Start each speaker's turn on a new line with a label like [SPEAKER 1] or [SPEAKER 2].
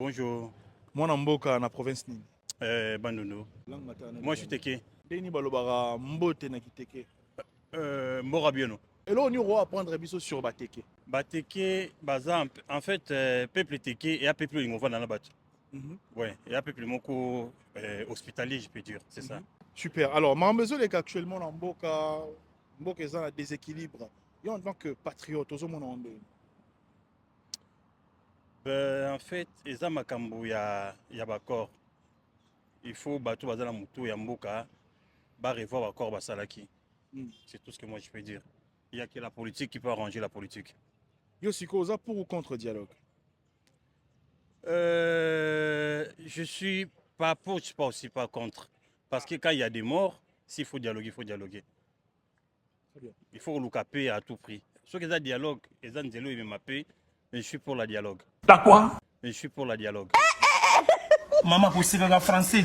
[SPEAKER 1] Bonjour.
[SPEAKER 2] Moi, Namboka, na province nini.
[SPEAKER 1] Bandundu. Moi, je suis Teke.
[SPEAKER 2] Deni balobara mbote na kiteke.
[SPEAKER 1] Mbora Biono.
[SPEAKER 2] Et là, on y va apprendre biso sur Bateke.
[SPEAKER 1] Bateke, Baza, en fait, peuple Teke et un peuple Lingovan dans la batte. Ouais, et un peuple Moko hospitalier, je peux dire, c'est ça.
[SPEAKER 2] Super. Alors, ma besoin est qu'actuellement, Namboka est dans un déséquilibre. Et en tant que patriote, aux hommes,
[SPEAKER 1] En fait, Eza Makambu, il y a Bakor. Il faut Batou Bazala Moutou et Mboka, revoir Bakor Basalaki. C'est tout ce que moi je peux dire. Il n'y a que la politique qui peut arranger la politique.
[SPEAKER 2] Yo Sikoza pour ou contre dialogue?
[SPEAKER 1] Je suis pas pour, je suis pas aussi pas contre. Parce que quand il y a des morts, s'il faut dialoguer, il faut dialoguer.
[SPEAKER 2] Très bien.
[SPEAKER 1] Il faut le caper à tout prix. Ceux qui ont dialogue, ils ont dit mais je suis pour la dialogue.
[SPEAKER 3] La quoi?
[SPEAKER 1] Je suis pour la dialogue.
[SPEAKER 3] Maman, vous savez français.